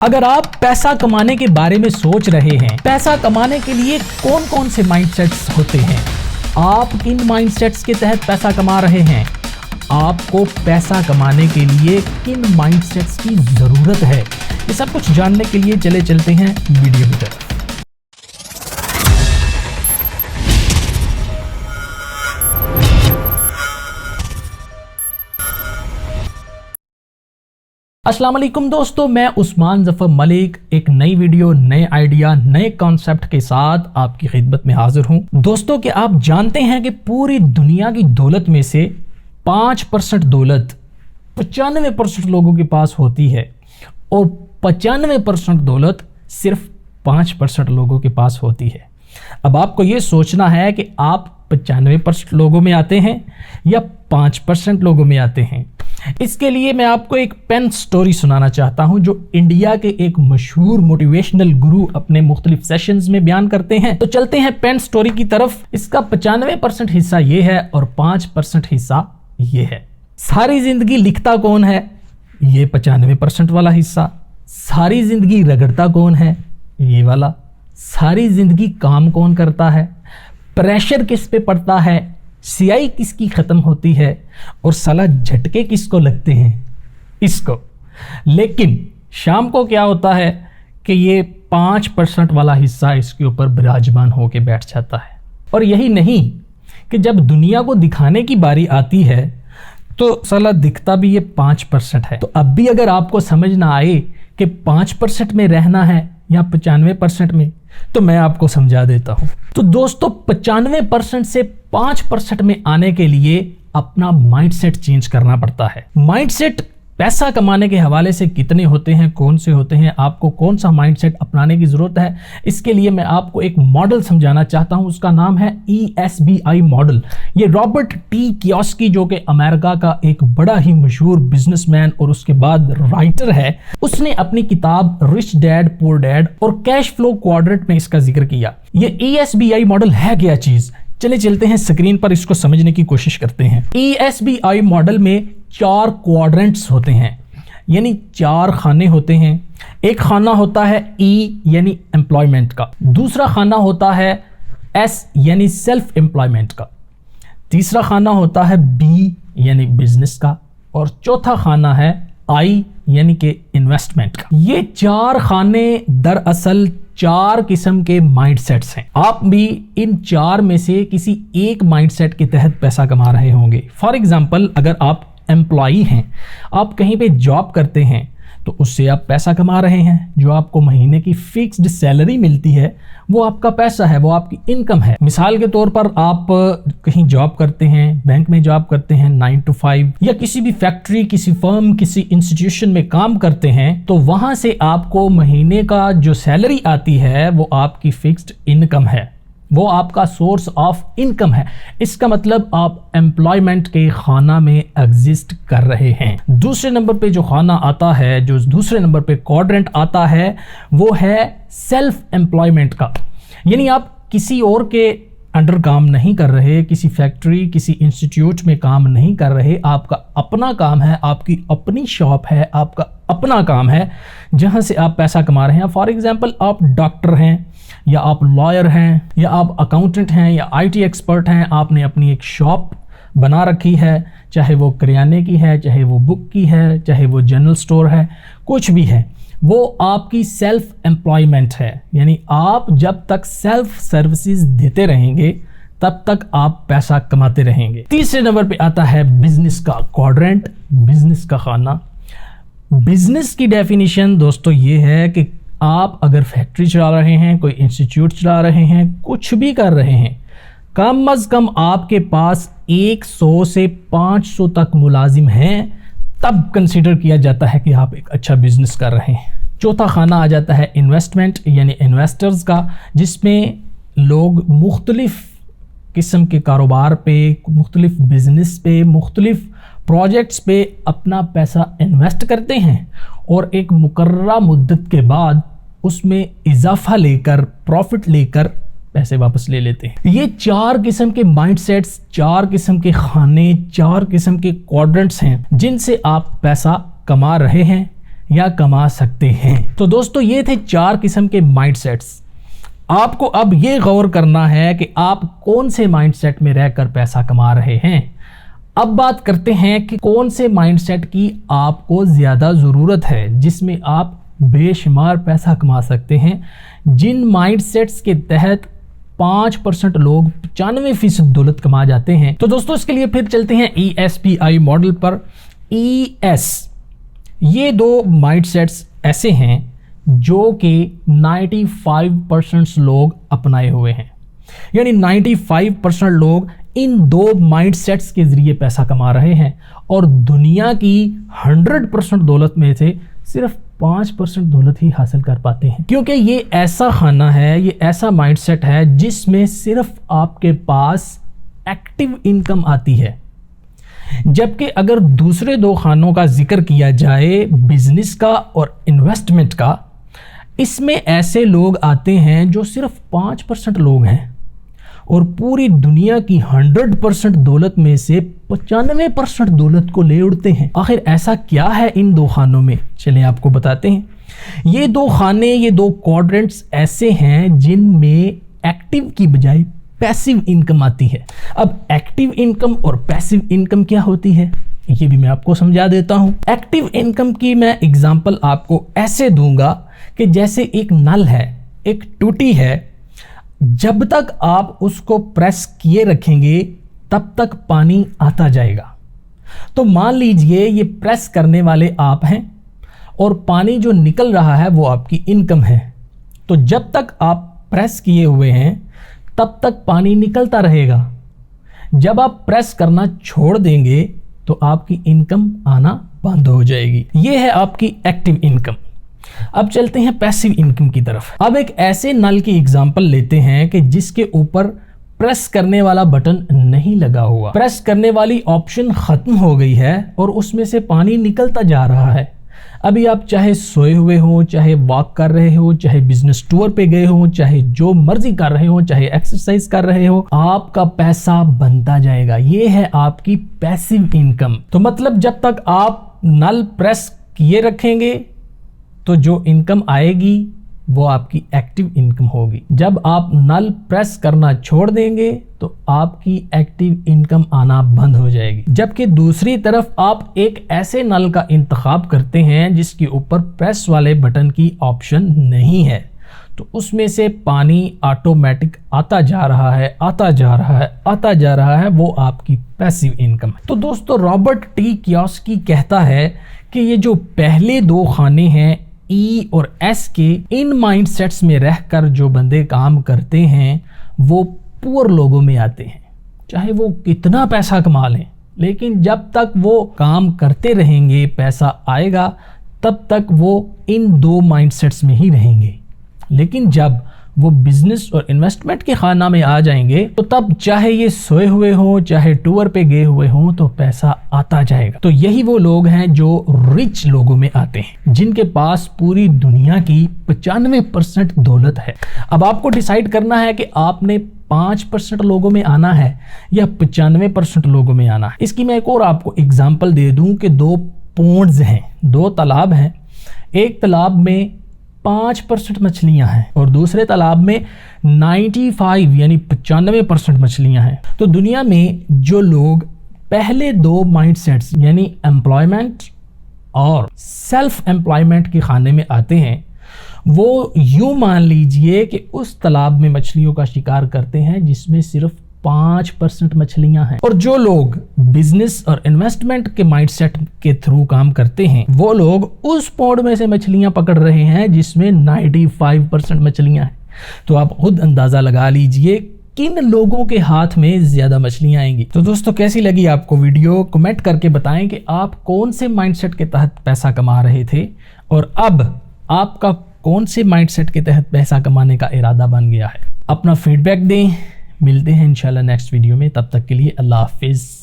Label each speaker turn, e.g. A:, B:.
A: अगर आप पैसा कमाने के बारे में सोच रहे हैं, पैसा कमाने के लिए कौन कौन से माइंडसेट्स होते हैं, आप किन माइंडसेट्स के तहत पैसा कमा रहे हैं, आपको पैसा कमाने के लिए किन माइंडसेट्स की जरूरत है, ये सब कुछ जानने के लिए चलते हैं वीडियो की तरफ। अस्सलाम वालेकुम दोस्तों, मैं उस्मान जफर मलिक एक नई वीडियो, नए आइडिया, नए कॉन्सेप्ट के साथ आपकी खिदमत में हाजिर हूं। दोस्तों, कि आप जानते हैं कि पूरी दुनिया की दौलत में से 5% दौलत 95% लोगों के पास होती है और 95% दौलत सिर्फ 5% लोगों के पास होती है। अब आपको ये सोचना है कि आप 95% लोगों में आते हैं या 5% लोगों में आते हैं। इसके लिए मैं आपको एक पेन स्टोरी सुनाना चाहता हूं जो इंडिया के एक मशहूर मोटिवेशनल गुरु अपने मुख्तलिफ सेशंस में बयान करते हैं। तो चलते हैं पेन स्टोरी की तरफ। इसका 95% हिस्सा ये है और 5% हिस्सा ये है। सारी जिंदगी लिखता कौन है? ये 95% वाला हिस्सा। सारी जिंदगी रगड़ता कौन है? ये वाला। सारी जिंदगी काम कौन करता है? प्रेशर किस पे पड़ता है? सियाई किसकी खत्म होती है? और साला झटके किसको लगते हैं? इसको। लेकिन शाम को क्या होता है कि ये 5% वाला हिस्सा इसके ऊपर विराजमान होकर बैठ जाता है। और यही नहीं कि जब दुनिया को दिखाने की बारी आती है तो साला दिखता भी ये 5% है। तो अब भी अगर आपको समझ ना आए कि 5% में रहना है या 95% में, तो मैं आपको समझा देता हूं। तो दोस्तों, 95% से 5% में आने के लिए अपना माइंडसेट चेंज करना पड़ता है। माइंडसेट पैसा कमाने के हवाले से कितने होते हैं, कौन से होते हैं, आपको कौन सा माइंडसेट अपनाने की जरूरत है, इसके लिए मैं आपको एक मॉडल समझाना चाहता हूं। उसका नाम है ESBI मॉडल। ये रॉबर्ट टी कियोसाकी, जो कि अमेरिका का एक बड़ा ही मशहूर बिजनेसमैन और उसके बाद राइटर है, उसने अपनी किताब रिच डैड पुअर डैड और कैश फ्लो क्वाड्रेंट में इसका जिक्र किया। ये ESBI मॉडल है क्या चीज? चलते हैं स्क्रीन पर इसको समझने की कोशिश करते हैं। ESBI मॉडल में 4 क्वाड्रेंट्स होते हैं, यानी 4 खाने होते हैं। एक खाना होता है E यानी एम्प्लॉयमेंट का, दूसरा खाना होता है S यानी सेल्फ एम्प्लॉयमेंट का, तीसरा खाना होता है B यानी बिजनेस का, और चौथा खाना है I यानी कि इन्वेस्टमेंट का। ये 4 खाने दरअसल 4 किस्म के माइंडसेट्स हैं। आप भी इन 4 में से किसी एक माइंडसेट के तहत पैसा कमा रहे होंगे। फॉर एग्जांपल, अगर आप एम्प्लॉई हैं, आप कहीं पे जॉब करते हैं, तो उससे आप पैसा कमा रहे हैं। जो आपको महीने की फिक्स्ड सैलरी मिलती है वो आपका पैसा है, वो आपकी इनकम है। मिसाल के तौर पर आप कहीं जॉब करते हैं, बैंक में जॉब करते हैं 9 to 5, या किसी भी फैक्ट्री, किसी फर्म, किसी इंस्टीट्यूशन में काम करते हैं, तो वहां से आपको महीने का जो सैलरी आती है वो आपकी फिक्स्ड इनकम है, वो आपका सोर्स ऑफ इनकम है। इसका मतलब आप एम्प्लॉयमेंट के खाना में एग्जिस्ट कर रहे हैं। दूसरे नंबर पे जो खाना आता है, जो दूसरे नंबर पे क्वाड्रेंट आता है, वो है सेल्फ एम्प्लॉयमेंट का। यानी आप किसी और के अंडर काम नहीं कर रहे, किसी फैक्ट्री, किसी इंस्टीट्यूट में काम नहीं कर रहे, आपका अपना काम है, आपकी अपनी शॉप है, आपका अपना काम है जहां से आप पैसा कमा रहे हैं। फॉर एग्जांपल, आप डॉक्टर हैं, या आप लॉयर हैं, या आप अकाउंटेंट हैं, या IT एक्सपर्ट हैं, आपने अपनी एक शॉप बना रखी है, चाहे वो किराने की है, चाहे वो बुक की है, चाहे वो जनरल स्टोर है, कुछ भी है, वो आपकी सेल्फ एम्प्लॉयमेंट है। यानी आप जब तक सेल्फ सर्विसेज देते रहेंगे तब तक आप पैसा कमाते रहेंगे। तीसरे नंबर पे आता है बिजनेस का क्वाड्रेंट, बिजनेस का खाना। बिजनेस की डेफिनेशन दोस्तों ये है कि आप अगर फैक्ट्री चला रहे हैं, कोई इंस्टीट्यूट चला रहे हैं, कुछ भी कर रहे हैं, कम अज कम आपके पास 100 से 500 तक मुलाजिम हैं, तब कंसीडर किया जाता है कि आप एक अच्छा बिजनेस कर रहे हैं। चौथा खाना आ जाता है इन्वेस्टमेंट यानी इन्वेस्टर्स का, जिसमें लोग मुख्तलिफ किस्म के कारोबार पे, मुख्तलिफ बिजनेस पे, मुख्तलिफ प्रोजेक्ट्स पे अपना पैसा इन्वेस्ट करते हैं और एक मुकर्ररा मुद्दत के बाद उसमें इजाफा लेकर, प्रॉफिट लेकर पैसे वापस ले लेते हैं। ये 4 किस्म के माइंडसेट्स, 4 किस्म के खाने, 4 किस्म के क्वाड्रेंट्स हैं जिनसे आप पैसा कमा रहे हैं या कमा सकते हैं। तो दोस्तों ये थे 4 किस्म के माइंडसेट्स। आपको अब ये गौर करना है कि आप कौन से माइंडसेट में रहकर पैसा कमा रहे हैं। अब बात करते हैं कि कौन से माइंडसेट की आपको ज़्यादा ज़रूरत है, जिसमें आप बेशुमार पैसा कमा सकते हैं। जिन माइंडसेट्स के तहत 5% लोग 95% दौलत कमा जाते हैं। तो दोस्तों इसके लिए फिर चलते हैं ESPI मॉडल पर। ES ये 2 माइंडसेट्स ऐसे हैं जो कि 95% लोग अपनाए हुए हैं, यानी 95% लोग इन 2 माइंडसेट्स के जरिए पैसा कमा रहे हैं और दुनिया की 100% दौलत में से सिर्फ 5% दौलत ही हासिल कर पाते हैं, क्योंकि ये ऐसा खाना है, ये ऐसा माइंडसेट है जिसमें सिर्फ आपके पास एक्टिव इनकम आती है। जबकि अगर दूसरे 2 खानों का जिक्र किया जाए, बिजनेस का और इन्वेस्टमेंट का, इसमें ऐसे लोग आते हैं जो सिर्फ 5% लोग हैं और पूरी दुनिया की 100% दौलत में से 95% दौलत को ले उड़ते हैं। आखिर ऐसा क्या है इन 2 खानों में, चलिए आपको बताते हैं। ये 2 खाने, ये 2 क्वाड्रेंट्स ऐसे हैं जिनमें एक्टिव की बजाय पैसिव इनकम आती है। अब एक्टिव इनकम और पैसिव इनकम क्या होती है, ये भी मैं आपको समझा देता हूं। एक्टिव इनकम की मैं एग्जांपल आपको ऐसे दूंगा कि जैसे एक नल है, एक टूटी है, जब तक आप उसको प्रेस किए रखेंगे तब तक पानी आता जाएगा। तो मान लीजिए ये प्रेस करने वाले आप हैं और पानी जो निकल रहा है वो आपकी इनकम है। तो जब तक आप प्रेस किए हुए हैं तब तक पानी निकलता रहेगा। जब आप प्रेस करना छोड़ देंगे तो आपकी इनकम आना बंद हो जाएगी। ये है आपकी एक्टिव इनकम। अब चलते हैं पैसिव इनकम की तरफ। अब एक ऐसे नल की एग्जांपल लेते हैं कि जिसके ऊपर प्रेस करने वाला बटन नहीं लगा हुआ, प्रेस करने वाली ऑप्शन खत्म हो गई है और उसमें से पानी निकलता जा रहा है। अभी आप चाहे सोए हुए हो, चाहे वॉक कर रहे हो, चाहे बिजनेस टूर पे गए हो, चाहे जो मर्जी कर रहे हो, चाहे एक्सरसाइज कर रहे हो, आपका पैसा बनता जाएगा। ये है आपकी पैसिव इनकम। तो मतलब जब तक आप नल प्रेस किए रखेंगे तो जो इनकम आएगी वो आपकी एक्टिव इनकम होगी। जब आप नल प्रेस करना छोड़ देंगे तो आपकी एक्टिव इनकम आना बंद हो जाएगी। जबकि दूसरी तरफ आप एक ऐसे नल का इंतखाब करते हैं जिसके ऊपर प्रेस वाले बटन की ऑप्शन नहीं है, तो उसमें से पानी ऑटोमेटिक आता जा रहा है, आता जा रहा है, आता जा रहा है, वो आपकी पैसिव इनकम है। तो दोस्तों रॉबर्ट टी कियोसाकी कहता है कि ये जो पहले 2 खाने हैं E और S के, इन माइंडसेट्स में रहकर जो बंदे काम करते हैं वो पुअर लोगों में आते हैं। चाहे वो कितना पैसा कमा लें, लेकिन जब तक वो काम करते रहेंगे पैसा आएगा, तब तक वो इन 2 माइंडसेट्स में ही रहेंगे। लेकिन जब वो बिजनेस और इन्वेस्टमेंट के खाना में आ जाएंगे तो तब चाहे ये सोए हुए हो, चाहे टूर पे गए हुए हो, तो पैसा आता जाएगा। तो यही वो लोग हैं जो रिच लोगों में आते हैं, जिनके पास पूरी दुनिया की 95% दौलत है। अब आपको डिसाइड करना है कि आपने 5% लोगों में आना है या 95% लोगों में आना है। इसकी मैं एक और आपको एग्जाम्पल दे दूं कि 2 पोंड्स हैं, 2 तालाब हैं। एक तालाब में 5% मछलियां हैं और दूसरे तालाब में 95 यानी 95% मछलियां हैं। तो दुनिया में जो लोग पहले 2 माइंडसेट्स यानी एम्प्लॉयमेंट और सेल्फ एम्प्लॉयमेंट के खाने में आते हैं, वो यूं मान लीजिए कि उस तालाब में मछलियों का शिकार करते हैं जिसमें सिर्फ 5% मछलियां हैं। और जो लोग बिजनेस और इन्वेस्टमेंट के माइंडसेट के थ्रू काम करते हैं, वो लोग उस पौड़ में से मछलियां पकड़ रहे हैं जिसमें 95% मछलियां हैं। तो आप खुद अंदाजा लगा लीजिए किन लोगों के हाथ में ज्यादा मछलियां आएंगी। तो दोस्तों कैसी लगी आपको वीडियो, कमेंट करके बताएं कि आप कौन से माइंडसेट के तहत पैसा कमा रहे थे और अब आपका कौन से माइंडसेट के तहत पैसा कमाने का इरादा बन गया है। अपना फीडबैक दें। मिलते हैं इंशाल्लाह नेक्स्ट वीडियो में, तब तक के लिए अल्लाह हाफिज।